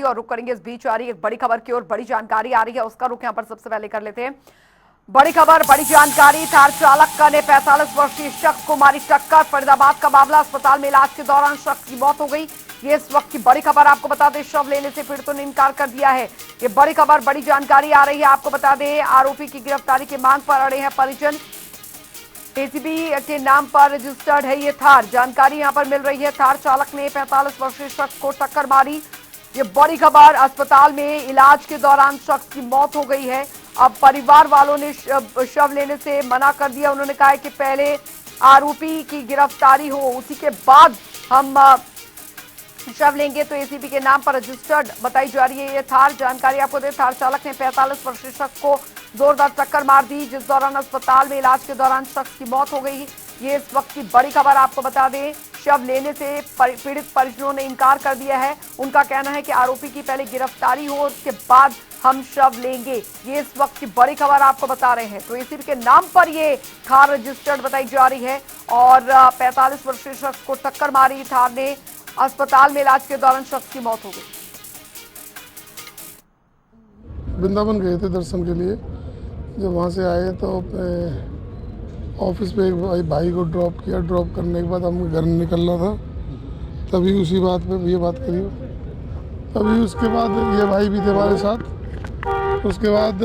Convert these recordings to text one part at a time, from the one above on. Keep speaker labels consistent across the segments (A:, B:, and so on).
A: और रुक करेंगे। इस बीच आ रही एक बड़ी खबर की ओर, बड़ी जानकारी आ रही है, उसका रुख यहां पर सबसे पहले कर लेते हैं। बड़ी खबर, बड़ी जानकारी। थार चालक ने 45 वर्षीय शख्स को मारी टक्कर। फरीदाबाद का मामला, अस्पताल में इलाज के दौरान शख्स की मौत हो गई। ये इस वक्त की बड़ी खबर। आपको बता दें, शव लेने से पीड़ितों ने इनकार कर दिया है। ये बड़ी खबर, बड़ी जानकारी आ रही है। आपको बता दें, आरोपी की गिरफ्तारी की मांग पर अड़े हैं परिजन। एसीबी के नाम पर रजिस्टर्ड है ये थार। जानकारी यहां पर मिल रही है, थार चालक ने 45 वर्षीय शख्स को टक्कर मारी। ये बड़ी खबर, अस्पताल में इलाज के दौरान शख्स की मौत हो गई है। अब परिवार वालों ने शव लेने से मना कर दिया। उन्होंने कहा है कि पहले आरोपी की गिरफ्तारी हो, उसी के बाद हम शव लेंगे। तो एसीबी के नाम पर रजिस्टर्ड बताई जा रही है ये थार। जानकारी आपको दे, थार चालक ने 45 वर्षीय शख्स को जोरदार टक्कर मार दी, जिस दौरान अस्पताल में इलाज के दौरान शख्स की मौत हो गई। ये इस वक्त की बड़ी खबर। आपको बता दें, शव लेने से पीड़ित परिजनों ने इनकार कर दिया है। उनका कहना है कि आरोपी की पहले गिरफ्तारी हो, उसके बाद हम शव लेंगे। ये इस वक्त की बड़ी खबर आपको बता रहे हैं। तो एसीबी के नाम पर ये थार रजिस्टर्ड बताई जा रही है और 45 वर्षीय शख्स को टक्कर मारी थार ने। अस्पताल में इलाज के दौरान शख्स की मौत हो गई।
B: वृंदावन गए थे दर्शन के लिए। जब वहाँ से आए तो ऑफिस पे एक भाई को ड्रॉप किया। ड्रॉप करने के बाद हम घर निकलना था, तभी उसी बात पे ये बात करी। तभी उसके बाद ये भाई भी थे हमारे साथ। उसके बाद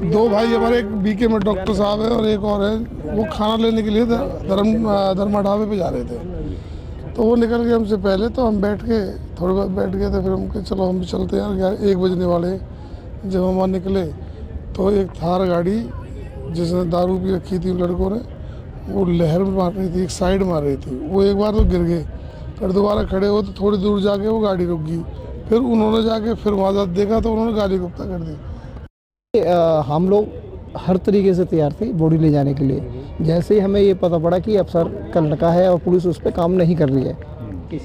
B: दो भाई हमारे, एक बीके में डॉक्टर साहब है और एक और है, वो खाना लेने के लिए धर्मा ढाबे पे जा रहे थे। तो वो निकल गए हमसे पहले। तो हम बैठ के थोड़ी बहुत बैठ गए थे। फिर हम कहे चलो हम भी चलते हैं यार, 1 बजने वाले। जब हम वहाँ निकले तो एक थार गाड़ी जिसने दारू पी रखी थी लड़कों ने, वो लहर मार रही थी, एक साइड मार रही थी। वो एक बार तो गिर गए, फिर दोबारा खड़े हो तो थोड़ी दूर जाके वो गाड़ी रुक गई। फिर उन्होंने जाके फिर वहाँ देखा तो उन्होंने गाड़ी गुप्ता कर दी।
C: हम लोग हर तरीके से तैयार थे बॉडी ले जाने के लिए। जैसे ही हमें ये पता पड़ा कि अफसर का लड़का है और पुलिस उस पर काम नहीं कर रही है,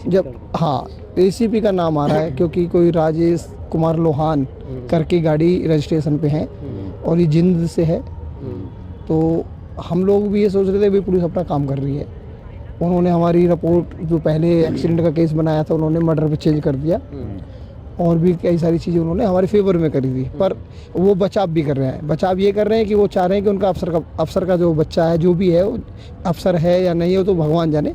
C: जब एसीपी का नाम आ रहा है, क्योंकि कोई राजेश कुमार लोहान करके गाड़ी रजिस्ट्रेशन पे है और ये जिंद से है, तो हम लोग भी ये सोच रहे थे भाई पुलिस अपना काम कर रही है। उन्होंने हमारी रिपोर्ट जो पहले एक्सीडेंट का केस बनाया था उन्होंने मर्डर पे चेंज कर दिया और भी कई सारी चीज़ें उन्होंने हमारे फेवर में करी थी। पर वो बचाव भी कर रहे हैं। बचाव ये कर रहे हैं कि वो चाह रहे हैं कि उनका अफसर का जो बच्चा है, जो भी है, अफसर है या नहीं हो तो भगवान जाने।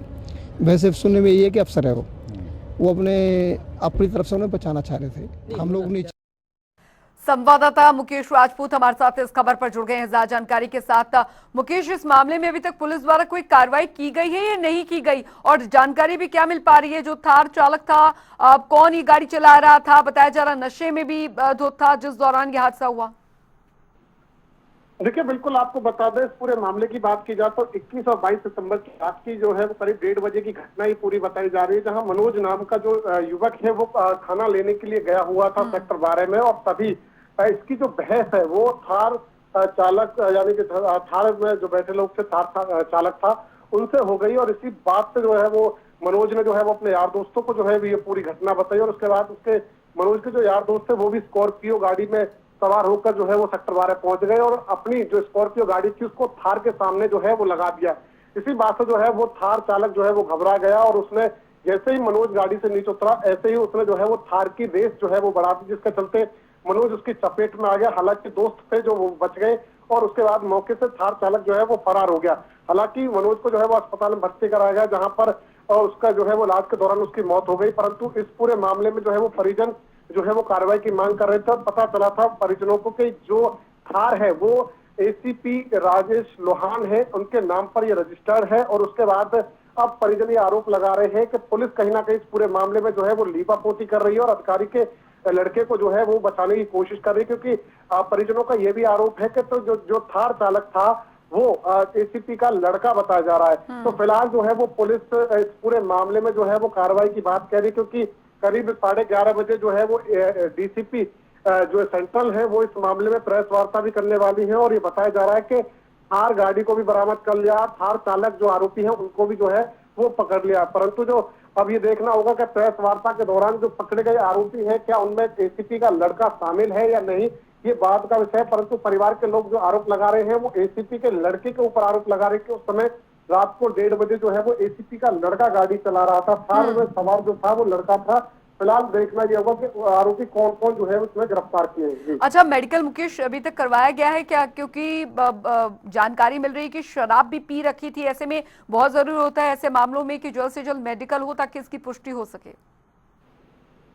C: वैसे सुनने में ये है कि अफसर है वो अपनी तरफ से उन्हें बचाना चाह रहे थे। हम लोग नहीं।
A: संवाददाता मुकेश राजपूत हमारे साथ इस खबर पर जुड़ गए हैं ज्यादा जानकारी के साथ। मुकेश, इस मामले में अभी तक पुलिस द्वारा कोई कार्रवाई की गई है या नहीं की गई, और जानकारी भी क्या मिल पा रही है? जो थार चालक था, कौन ये गाड़ी चला रहा था? बताया जा रहा नशे में भी धुत था जिस दौरान यह हादसा हुआ।
D: देखिए, बिल्कुल आपको बता दें, इस पूरे मामले की बात की जाए तो 21 और 22 सितंबर की रात की जो है वो करीब 1:30 बजे की घटना ही पूरी बताई जा रही है, जहां मनोज नाम का जो युवक है वो खाना लेने के लिए गया हुआ था सेक्टर 12 में। और तभी इसकी जो बहस है वो थार चालक यानी कि थार में जो बैठे लोग थे, थार चालक था, उनसे हो गई। और इसी बात से जो है वो मनोज ने जो है वो अपने यार दोस्तों को जो है ये पूरी घटना बताई। और उसके बाद उसके मनोज के जो यार दोस्त थे वो भी स्कॉर्पियो गाड़ी में सवार होकर जो है वो सेक्टर 12 पहुंच गए और अपनी जो स्कॉर्पियो गाड़ी थी उसको थार के सामने जो है वो लगा दिया। इसी बात से जो है वो थार चालक जो है वो घबरा गया और उसने जैसे ही मनोज गाड़ी से नीचे उतरा, ऐसे ही उसने जो है वो थार की रेस जो है वो बढ़ा दी, जिसके चलते मनोज उसकी चपेट में आ गया। हालांकि दोस्त थे जो वो बच गए और उसके बाद मौके से थार चालक जो है वो फरार हो गया। हालांकि मनोज को जो है वो अस्पताल में भर्ती कराया गया, जहां पर उसका जो है वो इलाज के दौरान उसकी मौत हो गई। परंतु इस पूरे मामले में जो है वो परिजन जो है वो कार्रवाई की मांग कर रहे थे। पता चला था परिजनों को कि जो थार है वो एसीपी राजेश लोहान है, उनके नाम पर ये रजिस्टर्ड है। और उसके बाद अब परिजन ये आरोप लगा रहे हैं कि पुलिस कहीं ना कहीं इस पूरे मामले में जो है वो लीपापोती कर रही है और अधिकारी के लड़के को जो है वो बचाने की कोशिश कर रही है, क्योंकि परिजनों का ये भी आरोप है कि तो जो थार चालक था वो एसीपी का लड़का बताया जा रहा है। तो फिलहाल जो है वो पुलिस इस पूरे मामले में जो है वो कार्रवाई की बात कह रही, क्योंकि करीब 11:30 बजे जो है वो डीसीपी जो सेंट्रल है वो इस मामले में प्रेस वार्ता भी करने वाली है। और ये बताया जा रहा है कि थार गाड़ी को भी बरामद कर लिया, थार चालक जो आरोपी है उनको भी जो है वो पकड़ लिया। परंतु जो अब ये देखना होगा कि प्रेस वार्ता के दौरान जो पकड़े गए आरोपी है क्या उनमें एसीपी का लड़का शामिल है या नहीं, ये बात का विषय। परंतु परिवार के लोग जो आरोप लगा रहे हैं वो एसीपी के लड़के के ऊपर आरोप लगा रहे हैं कि उस समय रात को 1:30 बजे जो है वो एसीपी का लड़का गाड़ी चला रहा था। थार में सवार जो था वो लड़का था। फिलहाल देखना ये होगा कि आरोपी कौन कौन जो है उसमें गिरफ्तार किए हैं। जी।
A: अच्छा, मेडिकल मुकेश अभी तक करवाया गया है क्या? क्योंकि जानकारी मिल रही है कि शराब भी पी रखी थी। ऐसे में बहुत जरूरी होता है ऐसे मामलों में कि जल्द से जल्द मेडिकल हो ताकि इसकी पुष्टि हो सके।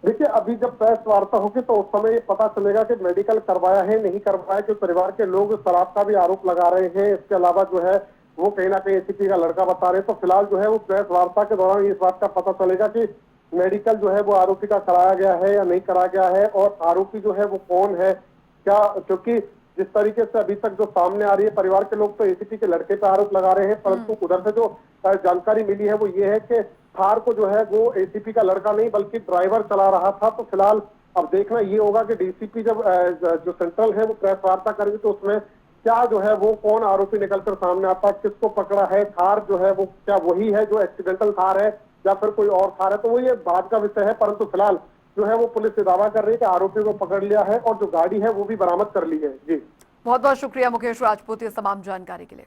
D: देखिए, अभी जब प्रेस वार्ता होगी तो उस समय ये पता चलेगा कि मेडिकल करवाया है नहीं करवाया, कि परिवार के लोग शराब का भी आरोप लगा रहे हैं। इसके अलावा जो है वो कहीं ना कहीं एसीपी का लड़का बता रहे हैं। तो फिलहाल जो है वो प्रेस वार्ता के दौरान इस बात का पता चलेगा कि मेडिकल जो है वो आरोपी का कराया गया है या नहीं कराया गया है, और आरोपी जो है वो कौन है क्या। क्योंकि जिस तरीके से अभी तक जो सामने आ रही है, परिवार के लोग तो एसीपी के लड़के पे आरोप लगा रहे हैं, परंतु उधर से जो जानकारी मिली है वो ये है कि थार को जो है वो एसीपी का लड़का नहीं बल्कि ड्राइवर चला रहा था। तो फिलहाल अब देखना ये होगा कि डीसीपी जब जो सेंट्रल है वो प्रेस वार्ता करेगी तो उसमें क्या जो है वो कौन आरोपी निकलकर सामने आता है, किसको पकड़ा है, थार जो है वो क्या वही है जो एक्सीडेंटल थार है या फिर कोई और थार है, तो वो ये बात का विषय है। परंतु फिलहाल जो है वो पुलिस दावा कर रही है कि आरोपी को पकड़ लिया है और जो गाड़ी है वो भी बरामद कर ली है। जी,
A: बहुत बहुत शुक्रिया मुकेश राजपूत इस तमाम जानकारी के लिए।